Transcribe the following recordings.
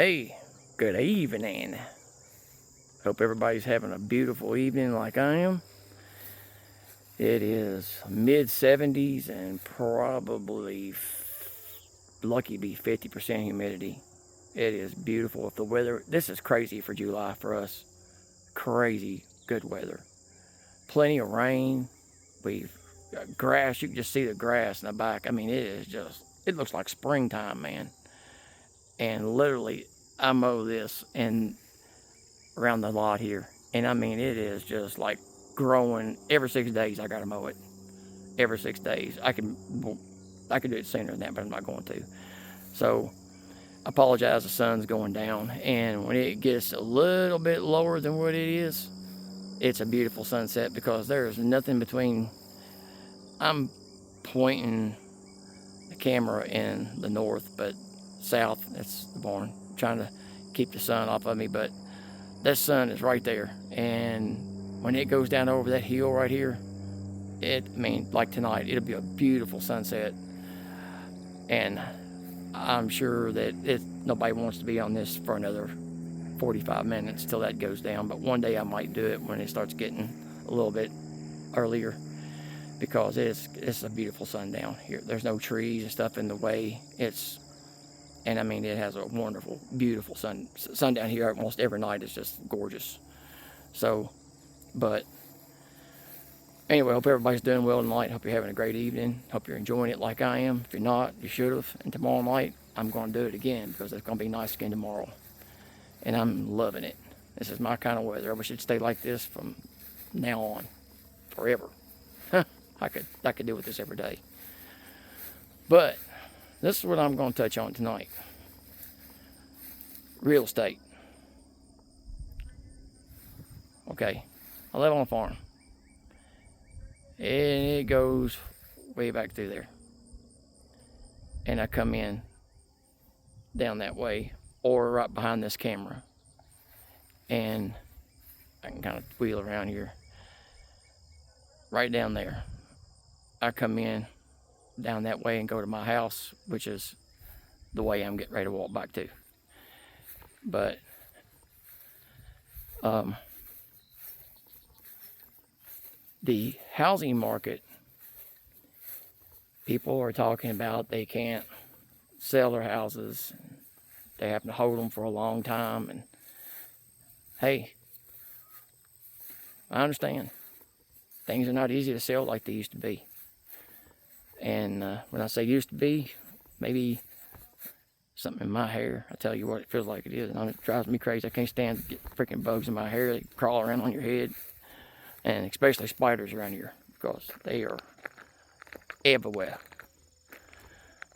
Hey, good evening. Hope everybody's having a beautiful evening like I am. It is mid 70s and probably lucky to be 50% humidity. It is beautiful. If the weather, this is crazy for July for us. Crazy good weather. Plenty of rain. We've got grass. You can just see the grass in the back. I mean, it looks like springtime, man. And literally, I mow this and around the lot here. And I mean, it is just like growing every 6 days. I got to mow it every 6 days. I could do it sooner than that, but I'm not going to. So I apologize. The sun's going down, and when it gets a little bit lower than what it is, it's a beautiful sunset because there's nothing between. I'm pointing the camera in the north, but south, that's the barn. I'm trying to keep the sun off of me, but that sun is right there. And when it goes down over that hill right here, like tonight, it'll be a beautiful sunset. And I'm sure that nobody wants to be on this for another 45 minutes till that goes down. But one day I might do it when it starts getting a little bit earlier because it's a beautiful sundown here. There's no trees and stuff in the way. And I mean, it has a wonderful, beautiful sundown here almost every night. It's just gorgeous. So, but anyway, hope everybody's doing well tonight. Hope you're having a great evening. Hope you're enjoying it like I am. If you're not, you should have. And tomorrow night, I'm going to do it again because it's going to be nice again tomorrow. And I'm loving it. This is my kind of weather. I wish it'd stay like this from now on, forever. I could deal with this every day. But this is what I'm going to touch on tonight. Real estate. Okay, I live on a farm. And it goes way back through there. And I come in down that way or right behind this camera. And I can kind of wheel around here. Right down there. I come in down that way and go to my house, which is the way I'm getting ready to walk back to. But the housing market, people are talking about they can't sell their houses. They have to hold them for a long time. And hey, I understand. Things are not easy to sell like they used to be. And when I say used to be, maybe something in my hair. I tell you what, it feels like it is. And it drives me crazy. I can't stand to get freaking bugs in my hair. They crawl around on your head. And especially spiders around here because they are everywhere.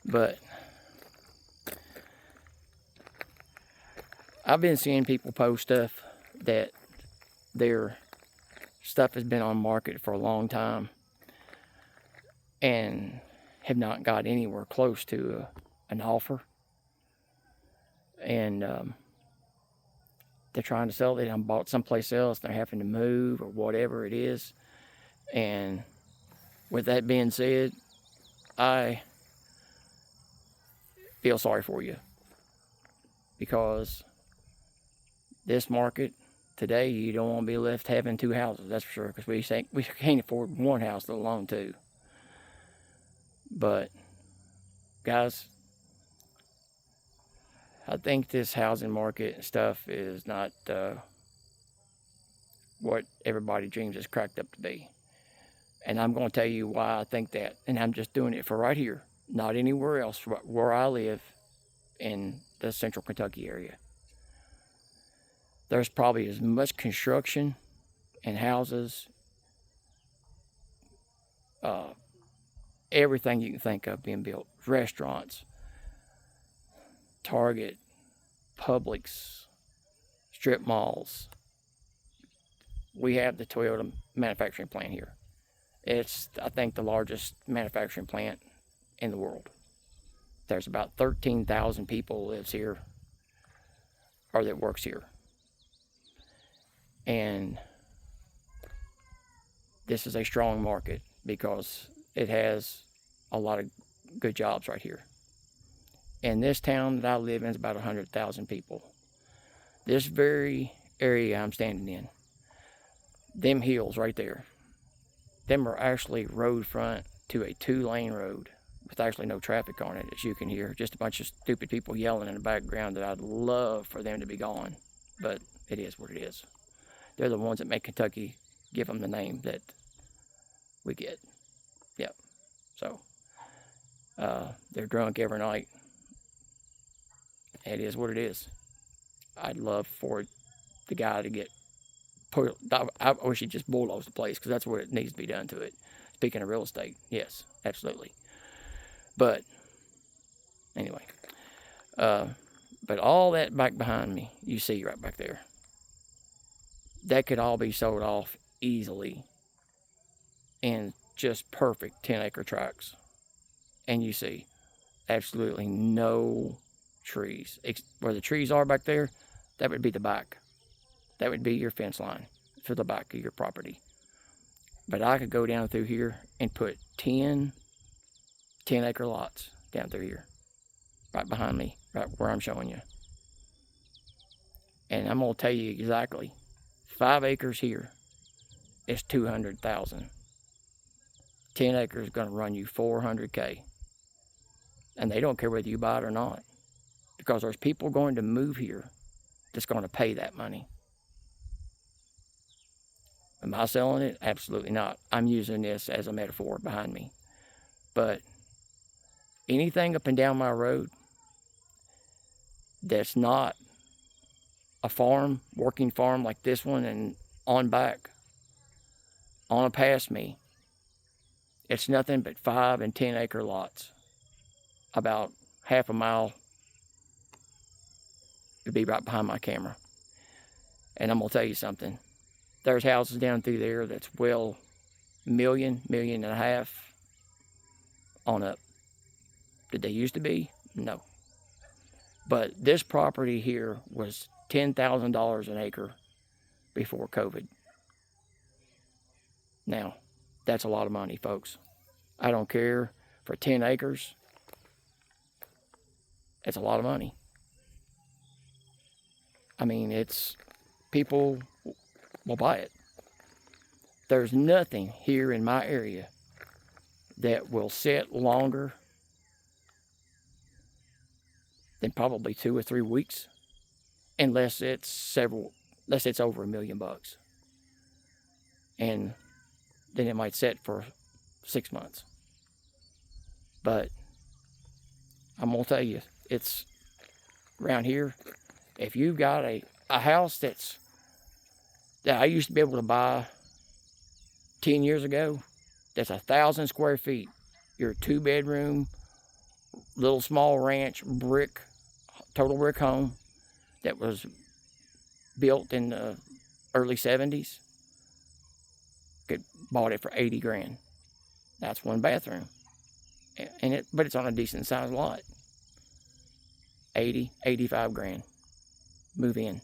But I've been seeing people post stuff that their stuff has been on market for a long time and have not got anywhere close to an offer. And they're trying to sell it. They done bought someplace else. They're having to move or whatever it is. And with that being said, I feel sorry for you because this market today, you don't want to be left having two houses, that's for sure, because we can't afford one house, let alone two. But guys, I think this housing market and stuff is not what everybody dreams it's cracked up to be. And I'm going to tell you why I think that. And I'm just doing it for right here, not anywhere else, where I live in the central Kentucky area. There's probably as much construction and houses, everything you can think of being built. Restaurants, Target, Publix, strip malls. We have the Toyota manufacturing plant here. It's, I think, the largest manufacturing plant in the world. There's about 13,000 people lives here or that works here. And this is a strong market because it has a lot of good jobs right here. And this town that I live in is about 100,000 people. This very area I'm standing in, them hills right there, them are actually road front to a 2-lane road with actually no traffic on it, as you can hear. Just a bunch of stupid people yelling in the background that I'd love for them to be gone. But it is what it is. They're the ones that make Kentucky give them the name that we get. Yep. So, they're drunk every night. It is what it is. I'd love for the guy to get put. I wish he'd just bulldoze the place, because that's what it needs to be done to it. Speaking of real estate, yes, absolutely. But anyway, but all that back behind me, you see right back there, that could all be sold off easily in just perfect 10-acre tracts. And you see absolutely no trees. Where the trees are back there, that would be the back. That would be your fence line for the back of your property. But I could go down through here and put 10-acre lots down through here, right behind me, right where I'm showing you. And I'm gonna tell you exactly, 5 acres here is $200,000. 10 acres is gonna run you $400K. And they don't care whether you buy it or not, because there's people going to move here that's going to pay that money. Am I selling it? Absolutely not. I'm using this as a metaphor behind me. But anything up and down my road that's not a farm, working farm like this one, and on back, on past me, it's nothing but 5 and 10-acre lots. About half a mile, it'd be right behind my camera. And I'm gonna tell you something. There's houses down through there that's well $1.5 million on up. Did they used to be? No. But this property here was $10,000 an acre before COVID. Now, that's a lot of money, folks. I don't care. For 10 acres, it's a lot of money. I mean, people will buy it. There's nothing here in my area that will sit longer than probably 2 or 3 weeks, unless it's over $1 million. And then it might sit for 6 months. But I'm gonna tell you, it's around here, if you've got a house that I used to be able to buy 10 years ago, that's 1,000 square feet, your 2-bedroom, little small ranch, total brick home that was built in the early 70s, bought it for 80 grand. That's 1 bathroom. But it's on a decent sized lot. 80, 85 grand. Move in.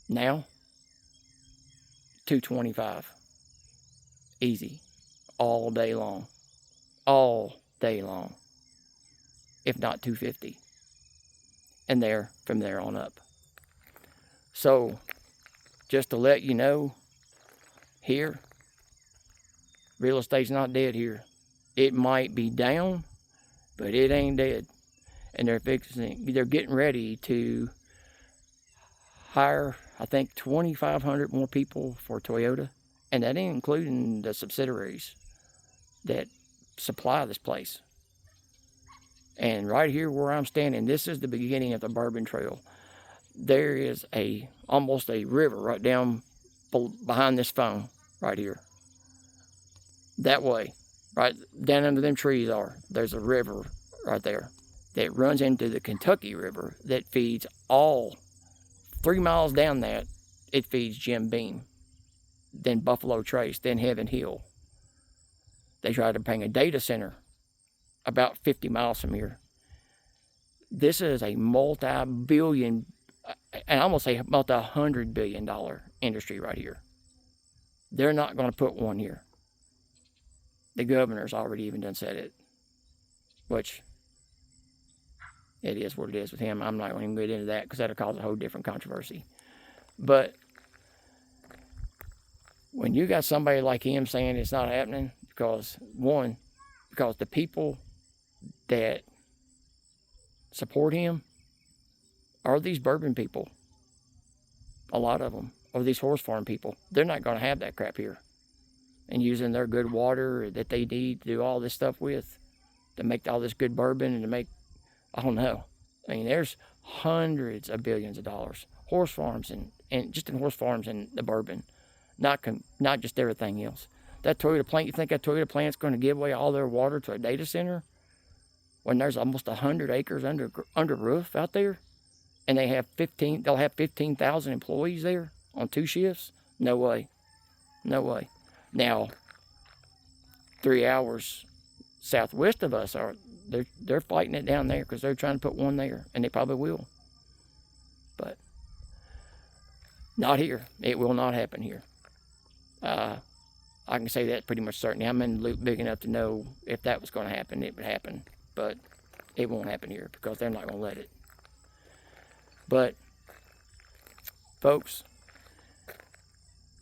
Now, 225. Easy. All day long. All day long. If not 250. And from there on up. So, just to let you know, here, real estate's not dead here. It might be down, but it ain't dead. And they're getting ready to hire, I think, 2,500 more people for Toyota. And that ain't including the subsidiaries that supply this place. And right here where I'm standing, this is the beginning of the Bourbon Trail. There is almost a river right down behind this phone, right here. That way, right down under them trees there's a river right there that runs into the Kentucky River that feeds 3 miles down that, it feeds Jim Beam, then Buffalo Trace, then Heaven Hill. They tried to bring a data center about 50 miles from here. This is a multi-billion, and I'm going to say multi-$100 billion industry right here. They're not going to put one here. The governor's already even done said it, which it is what it is with him. I'm not going to get into that because that'll cause a whole different controversy. But when you got somebody like him saying it's not happening, because the people that support him are these bourbon people. A lot of them are these horse farm people. They're not going to have that crap here. And using their good water that they need to do all this stuff with, to make all this good bourbon and to make, I don't know. I mean, there's hundreds of billions of dollars. Horse farms and just in horse farms and the bourbon, not just everything else. That Toyota plant, you think that Toyota plant's going to give away all their water to a data center when there's almost 100 acres under roof out there, and they'll have 15,000 employees there on 2 shifts? No way. No way. Now, 3 hours southwest of us they're fighting it down there because they're trying to put one there, and they probably will. But not here. It will not happen here. I can say that pretty much certainly. I'm in the loop big enough to know if that was going to happen, it would happen. But it won't happen here because they're not going to let it. But, folks,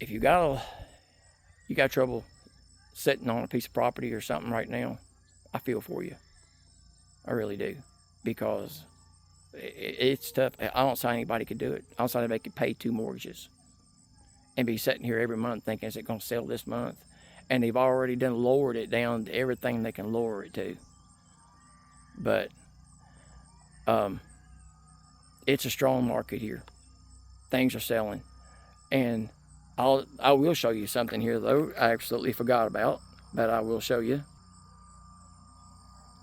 if you got trouble sitting on a piece of property or something right now, I feel for you. I really do. Because it's tough. I don't see anybody could do it. I don't see anybody could pay 2 mortgages and be sitting here every month thinking, is it going to sell this month? And they've already lowered it down to everything they can lower it to. But it's a strong market here. Things are selling. And I will show you something here, though, I absolutely forgot about, but I will show you.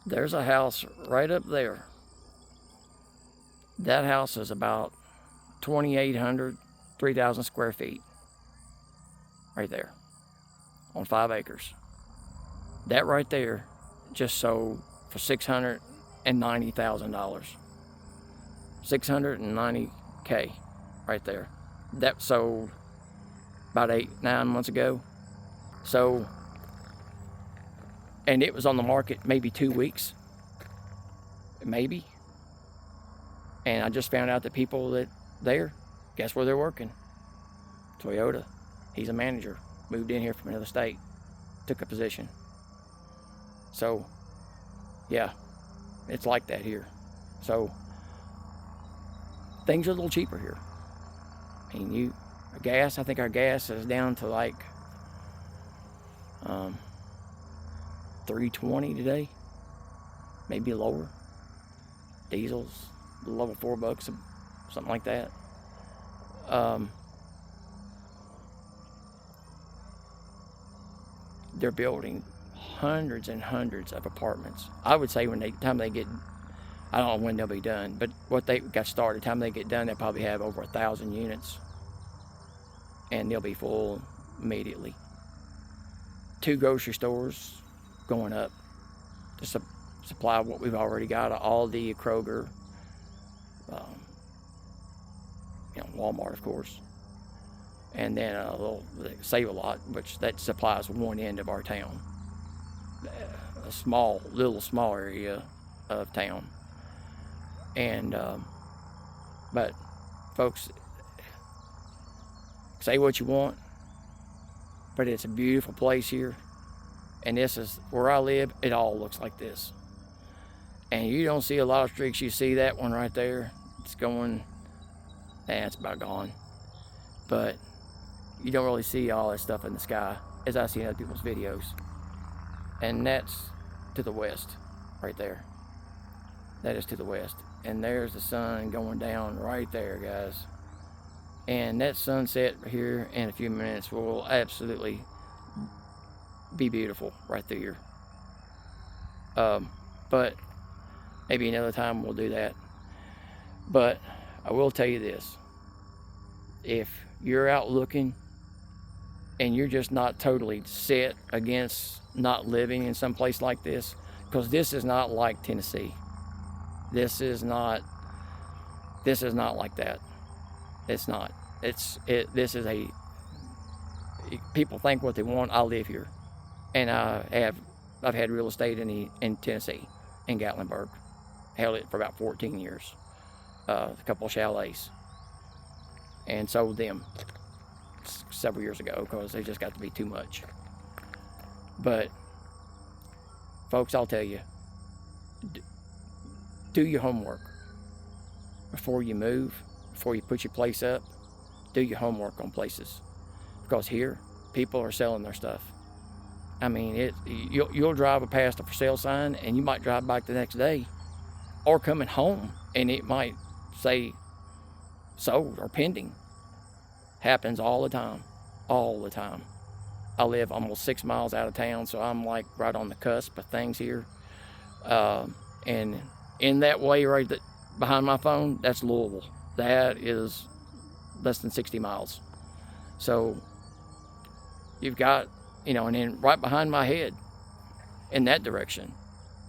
There's a house right up there. That house is about 2,800, 3,000 square feet. Right there. On 5 acres. That right there just sold for $690,000. $690K right there. That sold about 8-9 months ago. So, and it was on the market maybe 2 weeks. Maybe. And I just found out that people that there, guess where they're working? Toyota. He's a manager. Moved in here from another state. Took a position. So, yeah, it's like that here. So, things are a little cheaper here. I mean, gas, I think our gas is down to like $3.20 today. Maybe lower. Diesel's a little over $4, something like that. They're building hundreds and hundreds of apartments. I would say time they get, I don't know when they'll be done, but what they got started, time they get done, they'll probably have over 1,000 units. And they'll be full immediately. 2 grocery stores going up to supply what we've already got. Aldi, Kroger, Walmart, of course. And then Save-A-Lot, which that supplies one end of our town. A small area of town. And, but folks, say what you want, but it's a beautiful place here. And this is where I live. It all looks like this. And you don't see a lot of streaks. You see that one right there. It's going, it's about gone. But you don't really see all that stuff in the sky as I see in other people's videos. And that's to the west, right there. That is to the west. And there's the sun going down right there, guys. And that sunset here in a few minutes will absolutely be beautiful right through here. But maybe another time we'll do that. But I will tell you this. If you're out looking and you're just not totally set against not living in some place like this, because this is not like Tennessee. This is not like that. It's not. This is people think what they want. I live here, and I've had real estate in Tennessee, in Gatlinburg, held it for about 14 years. A couple of chalets, and sold them several years ago because they just got to be too much. But folks, I'll tell you, do your homework before you move, before you put your place up. Do your homework on places, because here people are selling their stuff. I mean, you'll drive past a for sale sign, and you might drive back the next day, or coming home, and it might say sold or pending. Happens all the time, all the time. I live almost 6 miles out of town, so I'm like right on the cusp of things here. And in that way, right behind my phone, that's Louisville. That is less than 60 miles. So you've got, and then right behind my head in that direction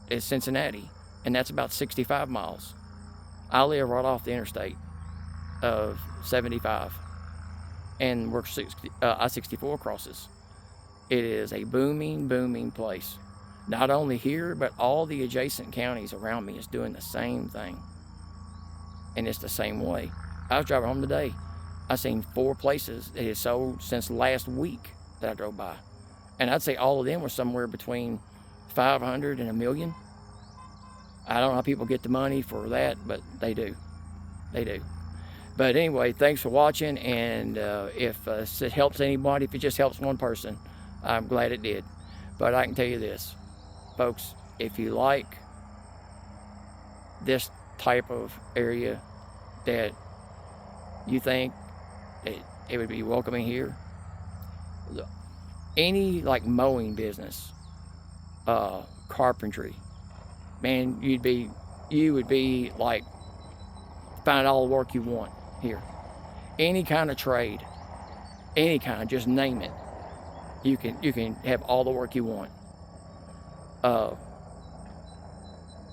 is Cincinnati, and that's about 65 miles. I live right off the interstate of 75, and where I-64 crosses. It is a booming, booming place. Not only here, but all the adjacent counties around me is doing the same thing. And it's the same way. I was driving home today. I seen 4 places that had sold since last week that I drove by. And I'd say all of them were somewhere between 500 and $1 million. I don't know how people get the money for that, but they do. They do. But anyway, thanks for watching. And if it helps anybody, if it just helps one person, I'm glad it did. But I can tell you this, folks, if you like this type of area, that you think it would be welcoming here, any like mowing business, carpentry, man, you would be like, find all the work you want here. Any kind of trade, any kind, just name it. You can have all the work you want.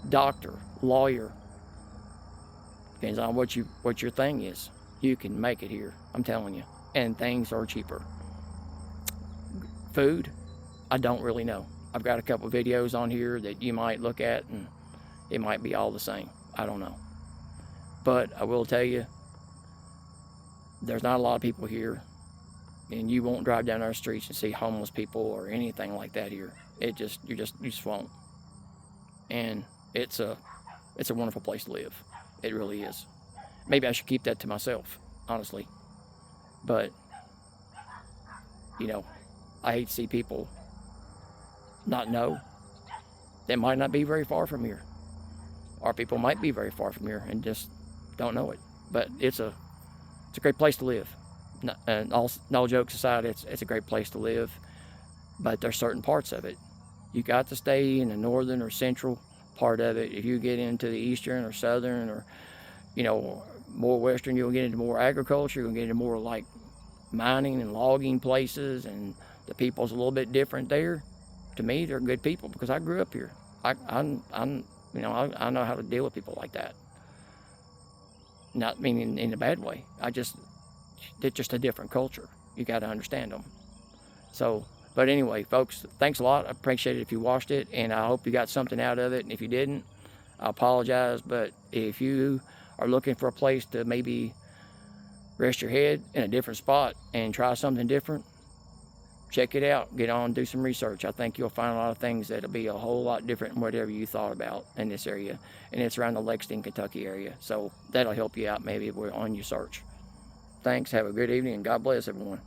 Doctor, lawyer, depends on what your thing is. You can make it here, I'm telling you. And things are cheaper. Food, I don't really know. I've got a couple of videos on here that you might look at, and it might be all the same. I don't know. But I will tell you, there's not a lot of people here, and you won't drive down our streets and see homeless people or anything like that here. You just won't. And it's a wonderful place to live. It really is. Maybe I should keep that to myself, honestly. But I hate to see people not know. They might not be very far from here, or people might be very far from here and just don't know it. But it's a great place to live. And all jokes aside, it's a great place to live. But there's certain parts of it. You got to stay in the northern or central part of it. If you get into the eastern or southern or more western, you'll get into more agriculture. You'll get into more like mining and logging places, and the people's a little bit different there. To me, they're good people because I grew up here. I know how to deal with people like that. Not meaning in a bad way. It's just a different culture. You got to understand them. So, but anyway, folks, thanks a lot. I appreciate it if you watched it, and I hope you got something out of it. And if you didn't, I apologize. But if you are looking for a place to maybe rest your head in a different spot and try something different, check it out. Get on, do some research. I think you'll find a lot of things that'll be a whole lot different than whatever you thought about in this area. And it's around the Lexington, Kentucky area. So that'll help you out maybe on your search. Thanks. Have a good evening, and God bless everyone.